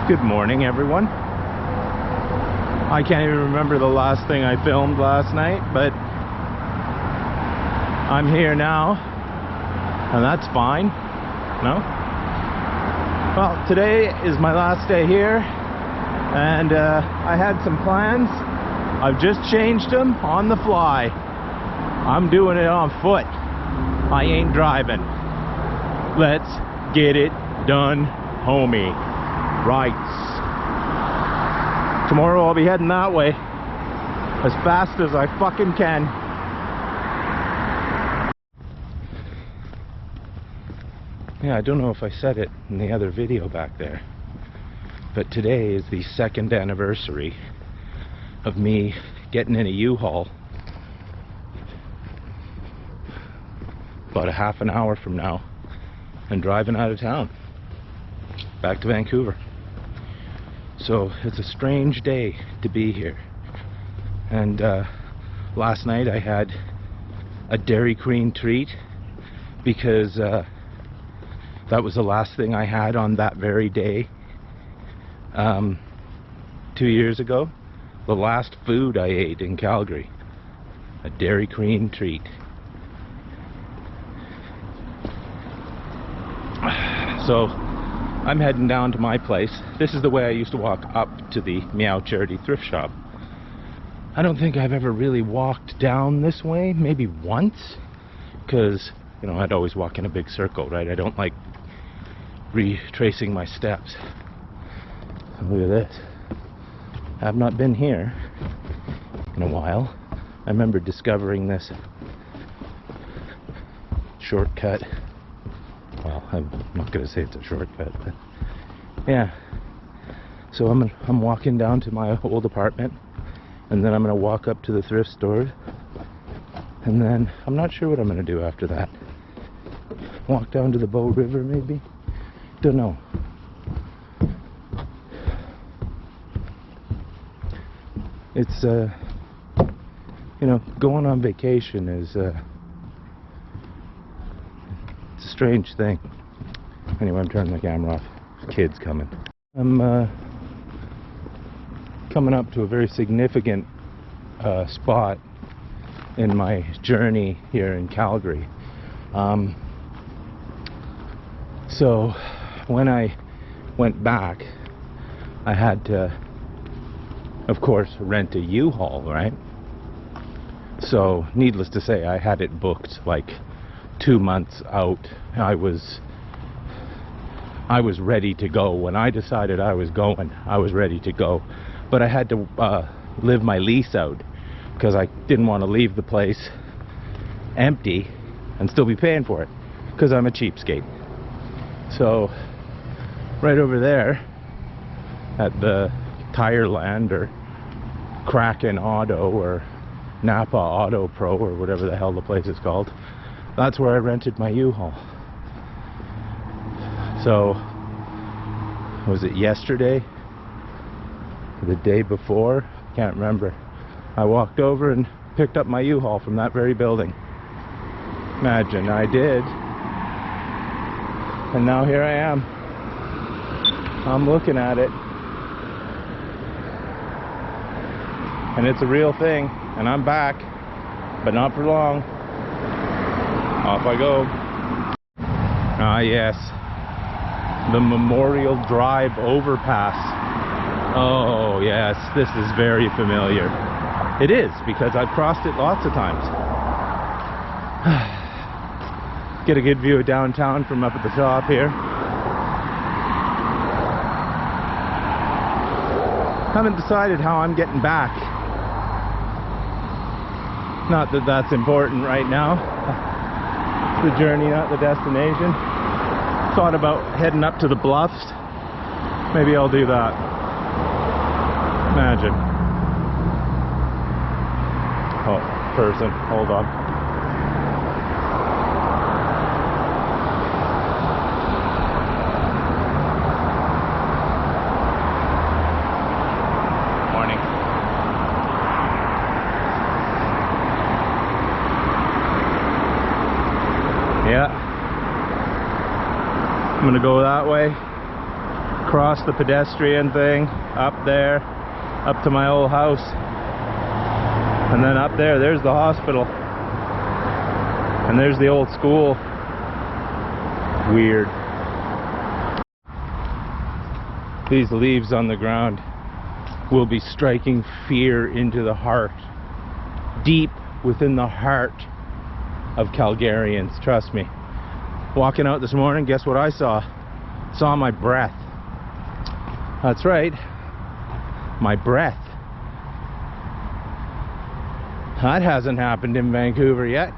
Good morning, everyone. I can't even remember the last thing I filmed last night, but I'm here now, and that's fine. No? Well, today is my last day here, and I had some plans. I've just changed them on the fly. I'm doing it on foot. I ain't driving. Let's get it done, homie. Right. Tomorrow I'll be heading that way as fast as I fucking can. Yeah, I don't know if I said it in the other video back there, but today is the 2nd anniversary of me getting in a U-Haul about a half an hour from now and driving out of town back to Vancouver. So it's a strange day to be here. And last night I had a Dairy Queen treat because that was the last thing I had on that very day 2 years ago. The last food I ate in Calgary, a Dairy Queen treat. So I'm heading down to my place. This is the way I used to walk up to the Meow Charity thrift shop. I don't think I've ever really walked down this way, maybe once, because, you know, I'd always walk in a big circle, right? I don't like retracing my steps. Look at this. I've not been here in a while. I remember discovering this shortcut. Well, I'm not going to say it's a shortcut, but yeah. So I'm walking down to my old apartment, and then I'm going to walk up to the thrift store, and then I'm not sure what I'm going to do after that. Walk down to the Bow River, maybe? Don't know. It's you know, going on vacation is it's a strange thing. Anyway, I'm turning the camera off. Kids coming. I'm coming up to a very significant spot in my journey here in Calgary. So when I went back, I had to, of course, rent a U-Haul, right? So needless to say, I had it booked like 2 months out. I was ready to go. When I decided I was going, I was ready to go. But I had to live my lease out because I didn't want to leave the place empty and still be paying for it, because I'm a cheapskate. So right over there at the Tireland or Kraken Auto or Napa Auto Pro or whatever the hell the place is called, that's where I rented my U-Haul. So was it yesterday? The day before? Can't remember. I walked over and picked up my U-Haul from that very building. Imagine, I did. And now here I am. I'm looking at it. And it's a real thing. And I'm back. But not for long. Off I go. Ah, yes. The Memorial Drive overpass. Oh, yes. This is very familiar. It is, because I've crossed it lots of times. Get a good view of downtown from up at the top here. Haven't decided how I'm getting back. Not that that's important right now. It's the journey, not the destination. Thought about heading up to the bluffs. Maybe I'll do that. Imagine. Oh, person, hold on. Morning. Yeah. I'm gonna go that way. across the pedestrian thing, up there, up to my old house, and then up there, there's the hospital, and there's the old school. Weird. These leaves on the ground will be striking fear into the heart, deep within the heart of Calgarians, trust me. Walking out this morning, guess what I saw? Saw my breath. That's right, my breath. That hasn't happened in Vancouver yet.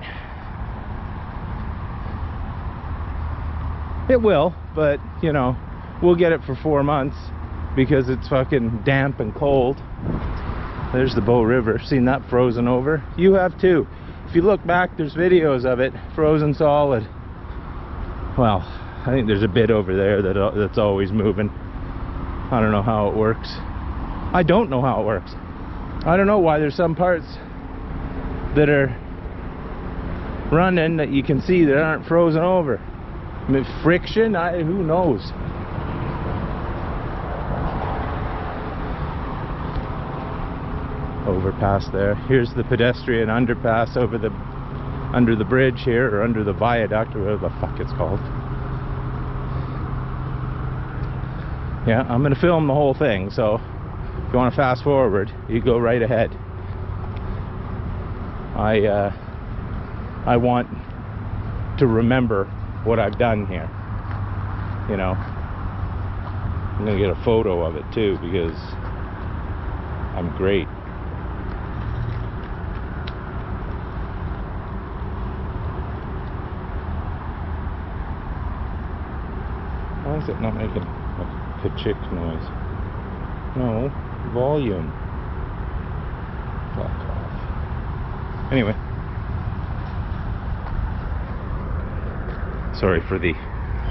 It will, but you know, we'll get it for 4 months because it's fucking damp and cold. There's the Bow River. Seen that frozen over? You have too. If you look back, there's videos of it frozen solid. Well, I think there's a bit over there that's always moving. I don't know how it works. I don't know how it works. I don't know why there's some parts that are running that you can see that aren't frozen over. I mean, friction? Who knows? Overpass there. Here's the pedestrian underpass under the bridge here, or under the viaduct, or whatever the fuck it's called. Yeah, I'm gonna film the whole thing, so if you want to fast forward, you go right ahead. I want to remember what I've done here. You know, I'm gonna get a photo of it too because I'm great. Why is it not making a ka-chick noise? No, volume. Fuck off. Anyway. Sorry for the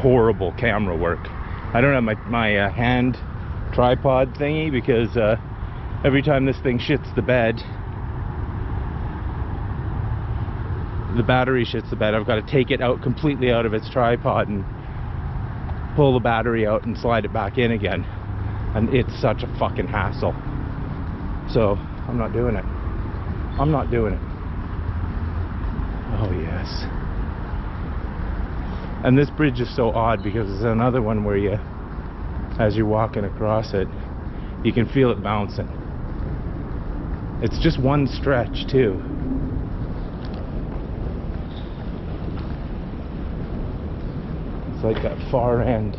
horrible camera work. I don't have my hand tripod thingy because every time this thing shits the bed, the battery shits the bed, I've got to take it out completely out of its tripod and pull the battery out and slide it back in again, and it's such a fucking hassle. So I'm not doing it. I'm not doing it. Oh yes. And this bridge is so odd because it's another one where you, as you're walking across it, you can feel it bouncing. It's just one stretch too. It's like that far end.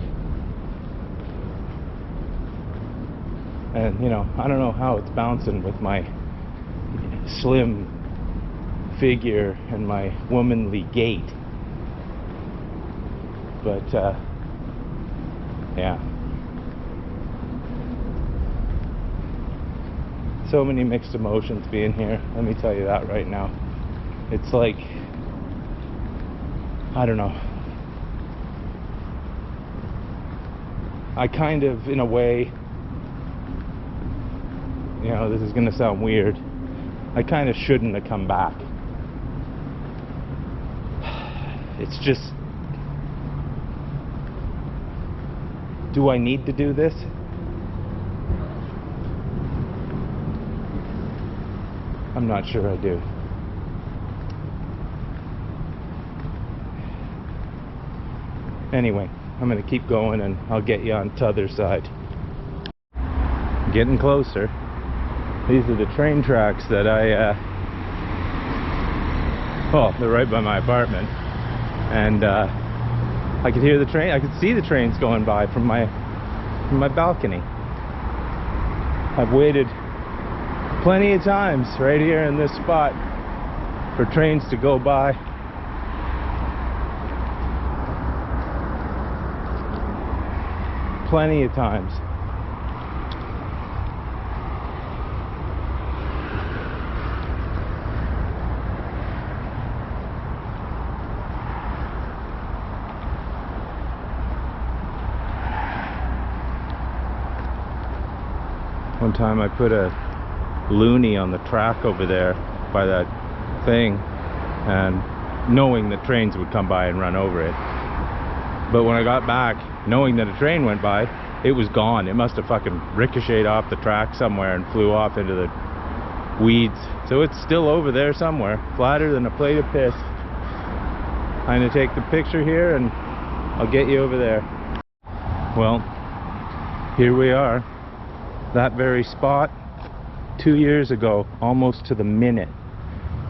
And you know, I don't know how it's bouncing with my slim figure and my womanly gait. But yeah, so many mixed emotions being here, let me tell you that right now. It's like, I don't know, I kind of, in a way, you know, this is gonna sound weird, I kind of shouldn't have come back. It's just, do I need to do this? I'm not sure I do. Anyway, I'm gonna keep going and I'll get you on the other side. Getting closer. These are the train tracks that well, they're right by my apartment. And I could hear the train, I could see the trains going by from my balcony. I've waited plenty of times right here in this spot for trains to go by. Plenty of times. One time I put a loonie on the track over there by that thing, and knowing that trains would come by and run over it. But when I got back, knowing that a train went by, it was gone. It must have fucking ricocheted off the track somewhere and flew off into the weeds. So it's still over there somewhere, flatter than a plate of piss. I'm gonna take the picture here and I'll get you over there. Well, here we are. That very spot, 2 years ago, almost to the minute,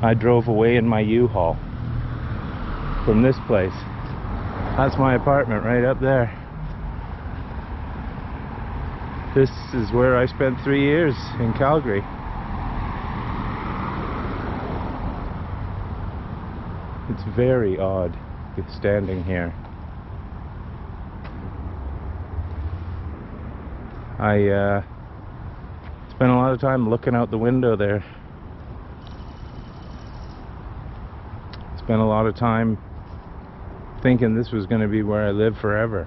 I drove away in my U-Haul from this place. That's my apartment right up there. This is where I spent 3 years, in Calgary. It's very odd standing here. I spent a lot of time looking out the window there. Spent a lot of time thinking this was going to be where I live forever.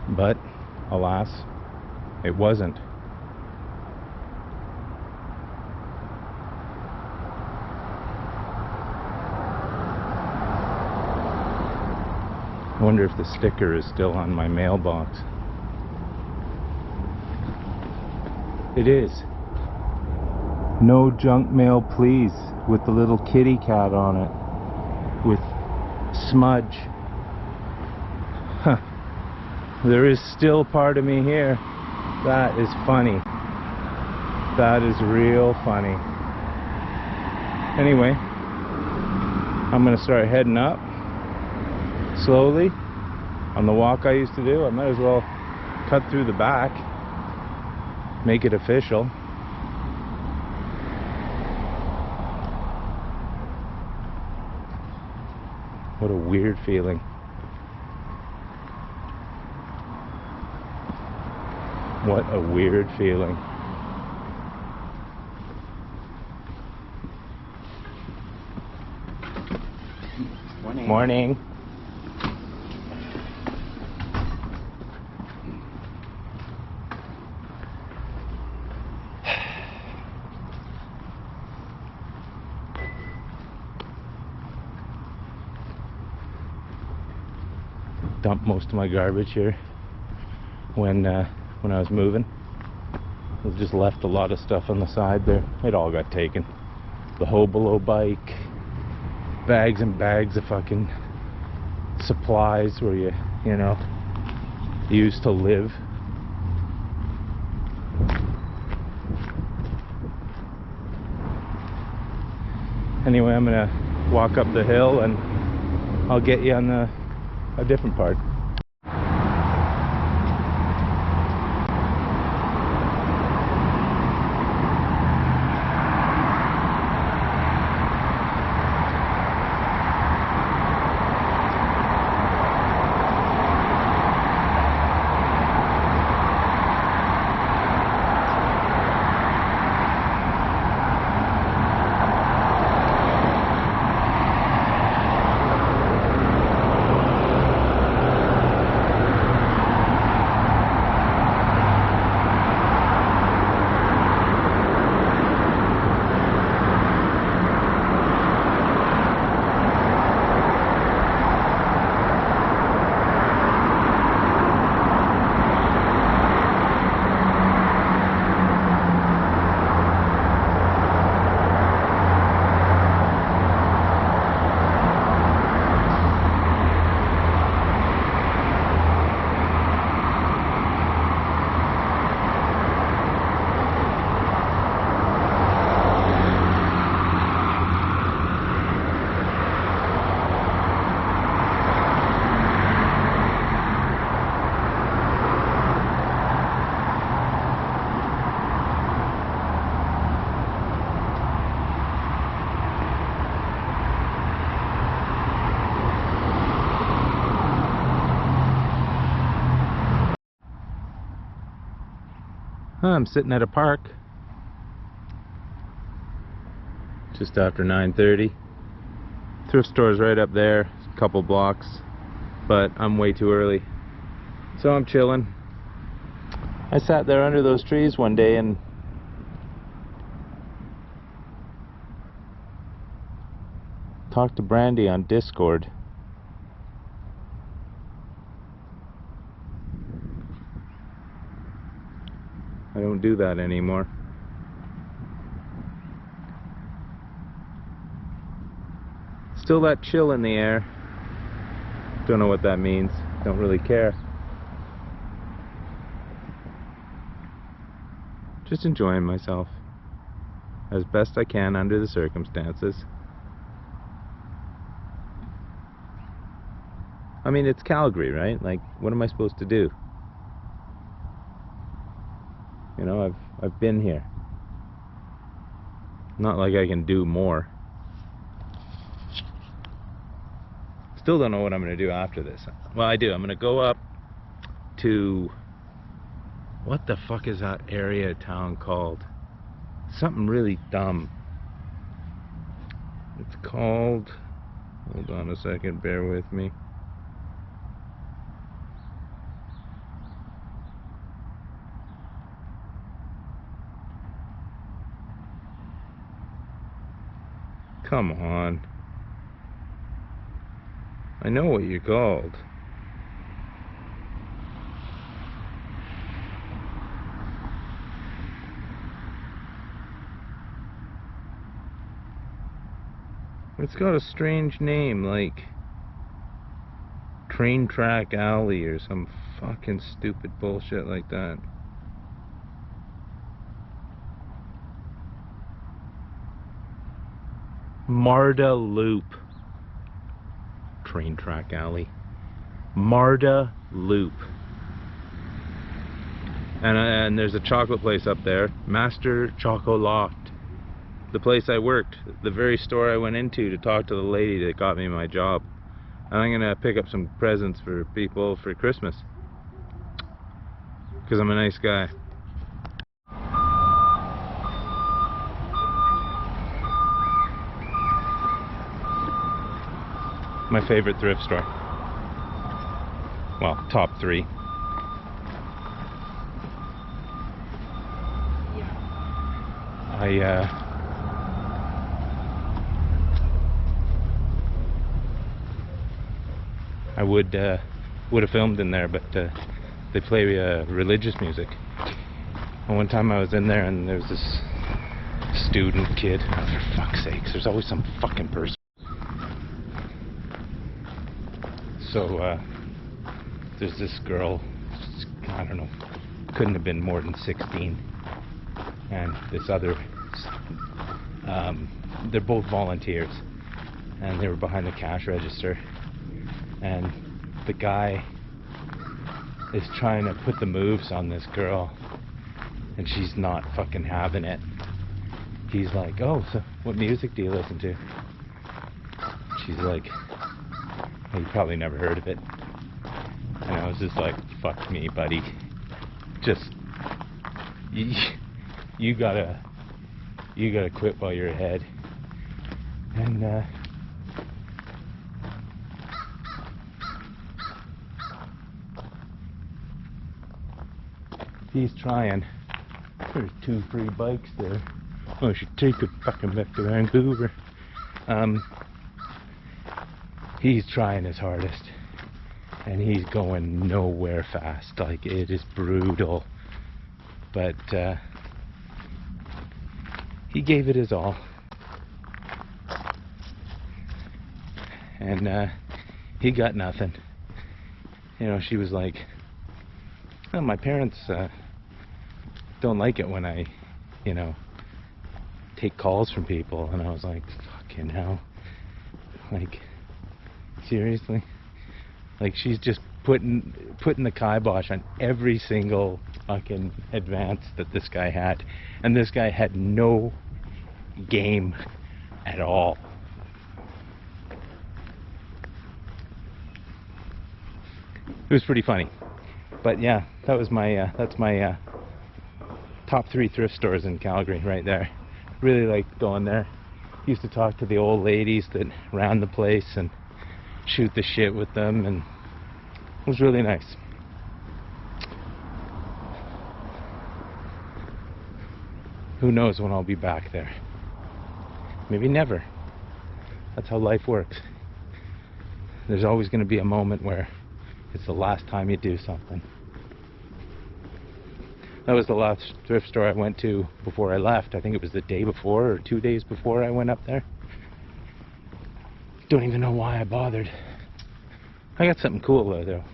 But alas, it wasn't. I wonder if the sticker is still on my mailbox. It is. No junk mail please, with the little kitty cat on it. With smudge. Huh. There is still part of me here. That is funny. That is real funny. Anyway, I'm gonna start heading up slowly on the walk I used to do. I might as well cut through the back, make it official. What a weird feeling. What a weird feeling. Morning. Morning. Dumped most of my garbage here when I was moving. I just left a lot of stuff on the side there. It all got taken. The Hobolo bike, bags and bags of fucking supplies where you know, used to live. Anyway, I'm gonna walk up the hill and I'll get you on a different part. I'm sitting at a park just after 9:30. Thrift store's right up there, a couple blocks, but I'm way too early, so I'm chilling. I sat there under those trees one day and Talk to Brandy on Discord. I don't do that anymore. Still that chill in the air. Don't know what that means. Don't really care. Just enjoying myself as best I can under the circumstances. I mean, it's Calgary, right? Like, what am I supposed to do? You know, I've been here. Not like I can do more. Still don't know what I'm going to do after this. Well, I do. I'm going to go up to... What the fuck is that area of town called? Something really dumb. It's called... Hold on a second, bear with me. Come on. I know what you're called. It's got a strange name, like Train Track Alley or some fucking stupid bullshit like that. Marda Loop. Train Track Alley. Marda Loop. And there's a chocolate place up there, Master Chocolat. The place I worked, the very store I went into to talk to the lady that got me my job. And I'm gonna pick up some presents for people for Christmas. Because I'm a nice guy. My favorite thrift store. Well, top 3. I would have filmed in there, but they play religious music. And one time I was in there and there was this student kid. Oh, for fuck's sakes, there's always some fucking person. So there's this girl, I don't know, couldn't have been more than 16, and this other, they're both volunteers, and they were behind the cash register, and the guy is trying to put the moves on this girl, and she's not fucking having it. He's like, oh, so what music do you listen to? She's like, well, you probably never heard of it. And I was just like, fuck me, buddy. Just, you gotta quit while you're ahead. And he's trying. There's 2 free bikes there. Oh, I should take it fucking back to Vancouver. He's trying his hardest, and he's going nowhere fast. Like, it is brutal, but he gave it his all, and he got nothing. You know, she was like, oh, my parents don't like it when I, you know, take calls from people. And I was like, fucking hell, like, seriously? Like, she's just putting the kibosh on every single fucking advance that this guy had, and this guy had no game at all. It was pretty funny. But yeah, that was my that's my top 3 thrift stores in Calgary right there. Really liked going there. Used to talk to the old ladies that ran the place and shoot the shit with them, and it was really nice. Who knows when I'll be back there? Maybe never. That's how life works. There's always going to be a moment where it's the last time you do something. That was the last thrift store I went to before I left. I think it was the day before or 2 days before I went up there. Don't even know why I bothered. I got something cool though.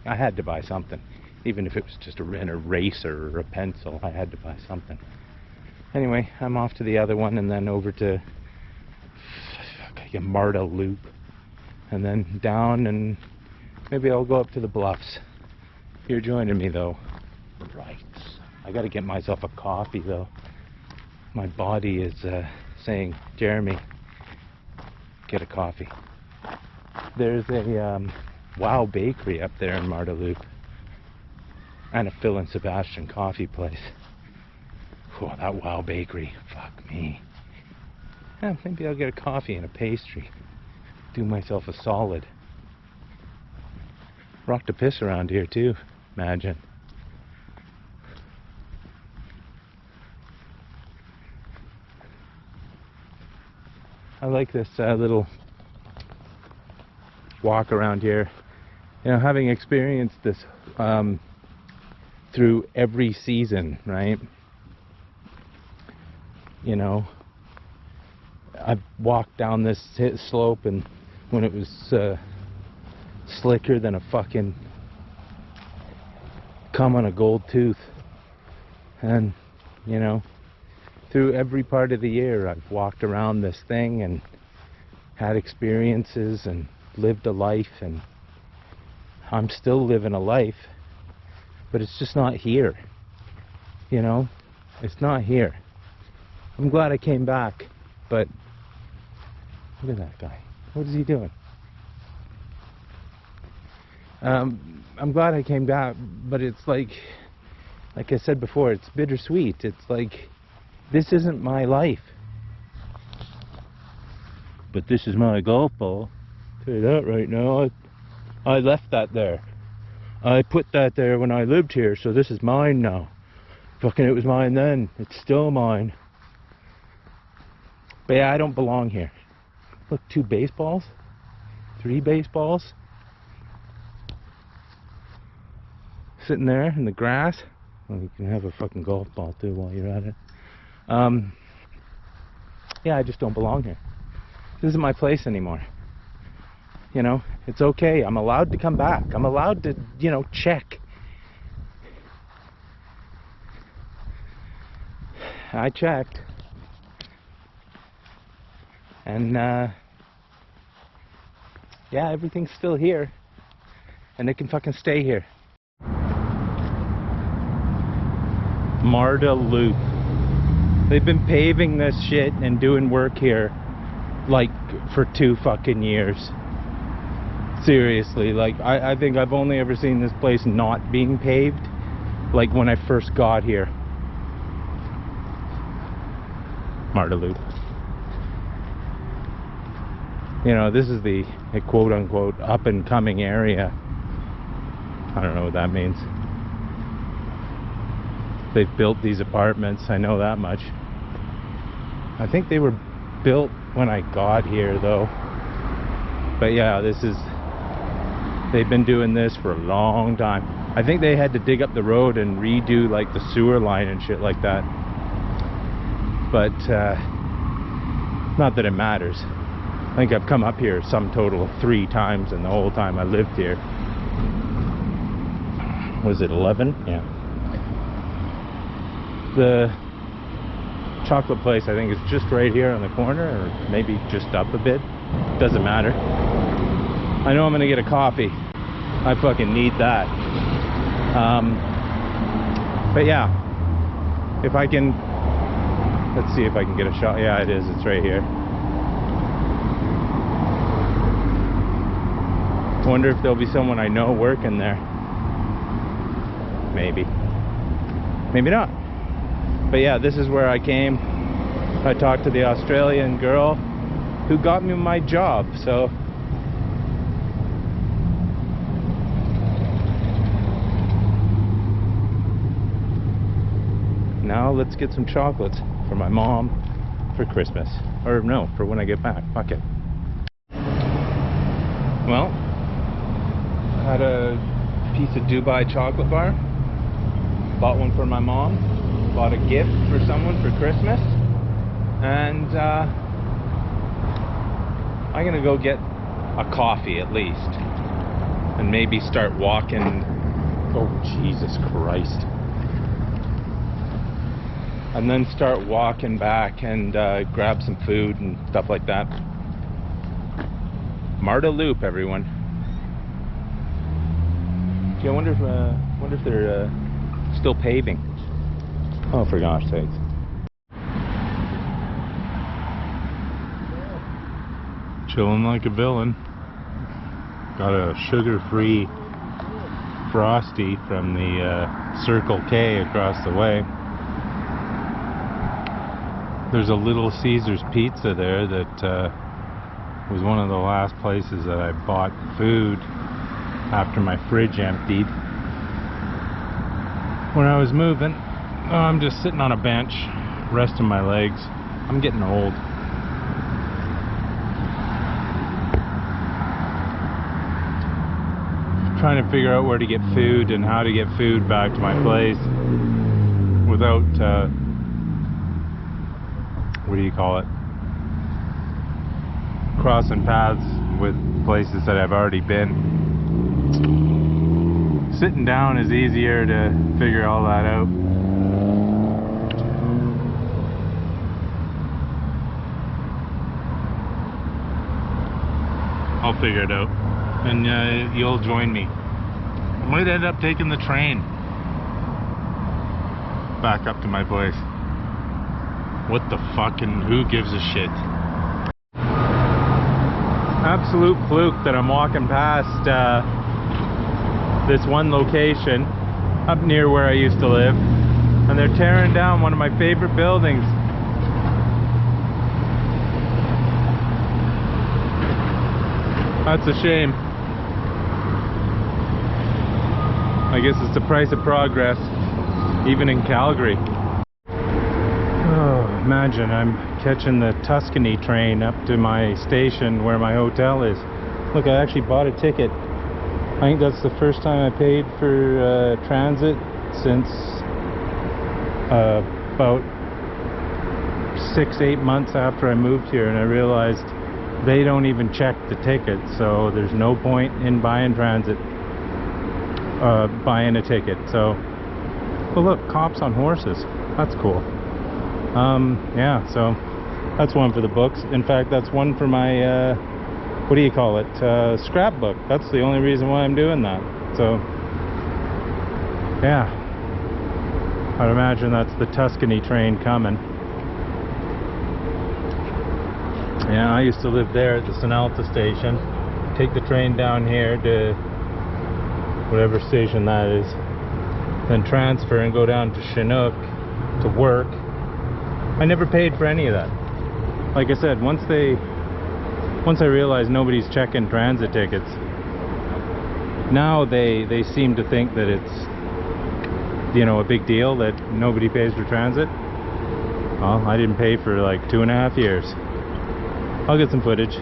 I had to buy something. Even if it was just an eraser or a pencil, I had to buy something. Anyway, I'm off to the other one and then over to Marta Loop. And then down, and maybe I'll go up to the Bluffs. You're joining me though. Right. I gotta get myself a coffee though. My body is saying, Jeremy, get a coffee. There's a Wow Bakery up there in Marta Loop. And a Phil and Sebastian coffee place. Oh, that Wow Bakery. Fuck me. Yeah, maybe I'll get a coffee and a pastry. Do myself a solid. Rock to piss around here too, imagine. I like this little walk around here. You know, having experienced this through every season, right? You know, I've walked down this slope and when it was slicker than a fucking cum on a gold tooth. And, you know, through every part of the year I've walked around this thing and had experiences and lived a life, and I'm still living a life, but it's just not here. You know, it's not here. I'm glad I came back, but look at that guy. What is he doing? I'm glad I came back, but it's like I said before, it's bittersweet. It's like, this isn't my life. But this is my golf ball. I'll tell you that right now. I left that there. I put that there when I lived here, so this is mine now. Fucking it was mine then. It's still mine. But yeah, I don't belong here. Look, 2 baseballs? 3 baseballs? Sitting there in the grass. Well, you can have a fucking golf ball too while you're at it. Yeah, I just don't belong here. This isn't my place anymore. You know, it's okay. I'm allowed to come back. I'm allowed to, you know, check. I checked. And, yeah, everything's still here. And it can fucking stay here. Marta Loop. They've been paving this shit and doing work here like for 2 fucking years. Seriously, like I think I've only ever seen this place not being paved like when I first got here. Marta Loop. You know, this is the quote unquote up and coming area. I don't know what that means. They've built these apartments, I know that much. I think they were built when I got here though. But yeah, they've been doing this for a long time. I think they had to dig up the road and redo like the sewer line and shit like that. But not that it matters. I think I've come up here some total of 3 times in the whole time I lived here. Was it 11? Yeah. The chocolate place I think is just right here on the corner, or maybe just up a bit. Doesn't matter. I know I'm gonna get a coffee. I fucking need that. But yeah, if I can, let's see if I can get a shot. Yeah, it is. It's right here. Wonder if there'll be someone I know working there. Maybe. Maybe not. But yeah, this is where I came. I talked to the Australian girl who got me my job, so now let's get some chocolates for my mom for Christmas. Or no, for when I get back. Fuck it. Well, I had a piece of Dubai chocolate bar. Bought one for my mom. Bought a gift for someone for Christmas. And I'm gonna go get a coffee at least. And maybe start walking. Oh, Jesus Christ. And then start walking back and grab some food and stuff like that. Marta Loop, everyone. Gee, I wonder if they're still paving. Oh, for gosh sakes. Chilling like a villain. Got a sugar-free Frosty from the Circle K across the way. There's a Little Caesars Pizza there that was one of the last places that I bought food after my fridge emptied. When I was moving, I'm just sitting on a bench, resting my legs. I'm getting old. Trying to figure out where to get food and how to get food back to my place without, what do you call it? Crossing paths with places that I've already been. Sitting down is easier to figure all that out. I'll figure it out. And you'll join me. I might end up taking the train back up to my place. What the fucking, who gives a shit? Absolute fluke that I'm walking past this one location up near where I used to live, and they're tearing down one of my favorite buildings. That's a shame. I guess it's the price of progress, even in Calgary. Oh, imagine I'm catching the Tuscany train up to my station where my hotel is. Look, I actually bought a ticket. I think that's the first time I paid for transit since about 6-8 months after I moved here, and I realized they don't even check the ticket, so there's no point in buying transit. Buying a ticket. So, well, look, cops on horses. That's cool. Yeah, so that's one for the books. In fact, that's one for my what do you call it, scrapbook. That's the only reason why I'm doing that. So yeah, I'd imagine that's the Tuscany train coming. Yeah, I used to live there at the Sinalta station. Take the train down here to whatever station that is, then transfer and go down to Chinook to work. I never paid for any of that. Like I said, once I realized nobody's checking transit tickets, now they seem to think that it's, you know, a big deal that nobody pays for transit. Well, I didn't pay for like 2.5 years. I'll get some footage.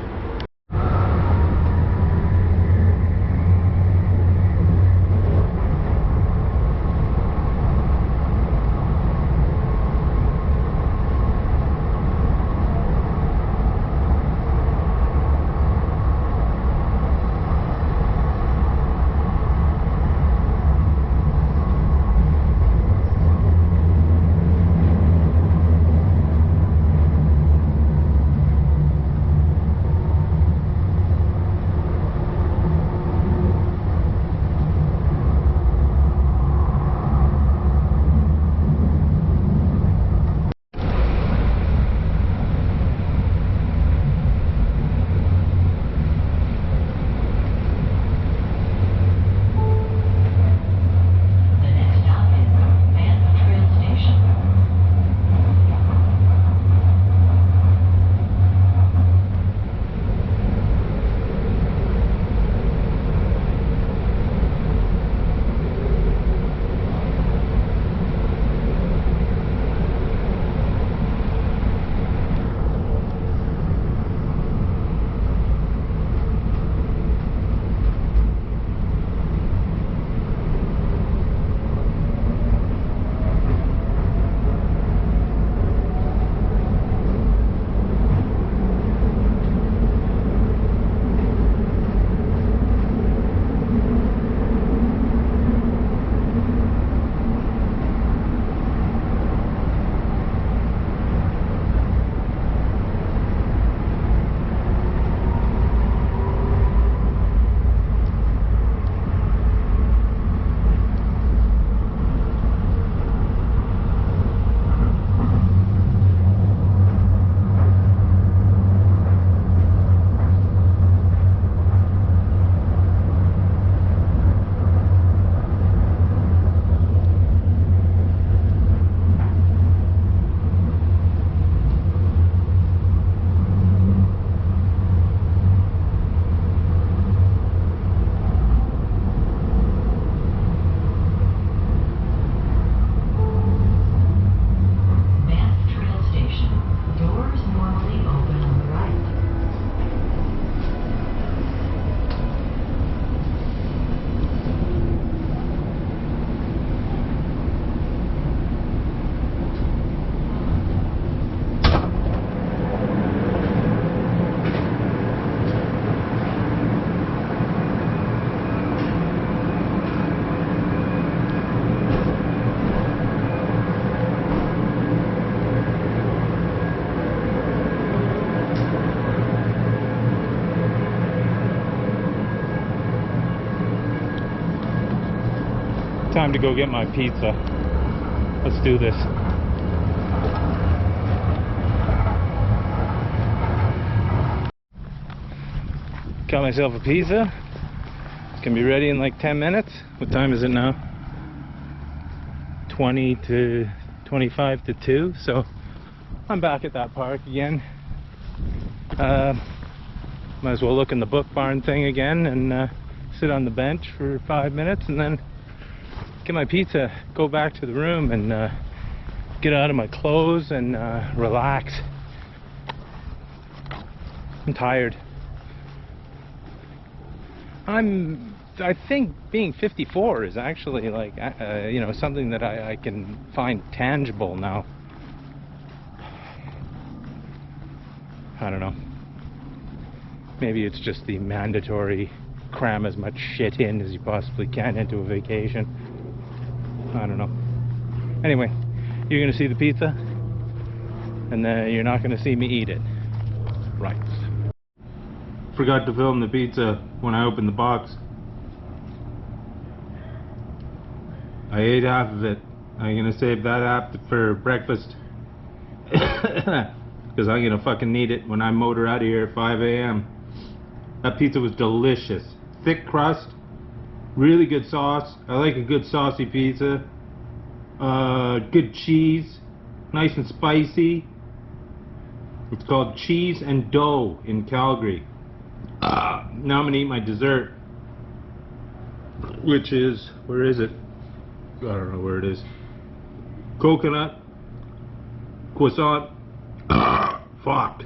Time to go get my pizza. Let's do this. Got myself a pizza. It's gonna be ready in like 10 minutes. What time is it now? 20 to 25 to 2. So I'm back at that park again. Might as well look in the book barn thing again and sit on the bench for 5 minutes and then get my pizza, go back to the room and get out of my clothes and relax. I'm tired. I think being 54 is actually like you know, something that I can find tangible now. I don't know. Maybe it's just the mandatory cram as much shit in as you possibly can into a vacation. I don't know. Anyway, you're gonna see the pizza and then you're not gonna see me eat it. Right. Forgot to film the pizza when I opened the box. I ate half of it. I'm gonna save that half for breakfast. Because I'm gonna fucking need it when I motor out of here at 5 a.m. That pizza was delicious. Thick crust, really good sauce. I like a good saucy pizza. Good cheese, nice and spicy. It's called Cheese and Dough in Calgary. Now I'm gonna eat my dessert, which is, where is it? I don't know where it is. Coconut croissant. Fuck.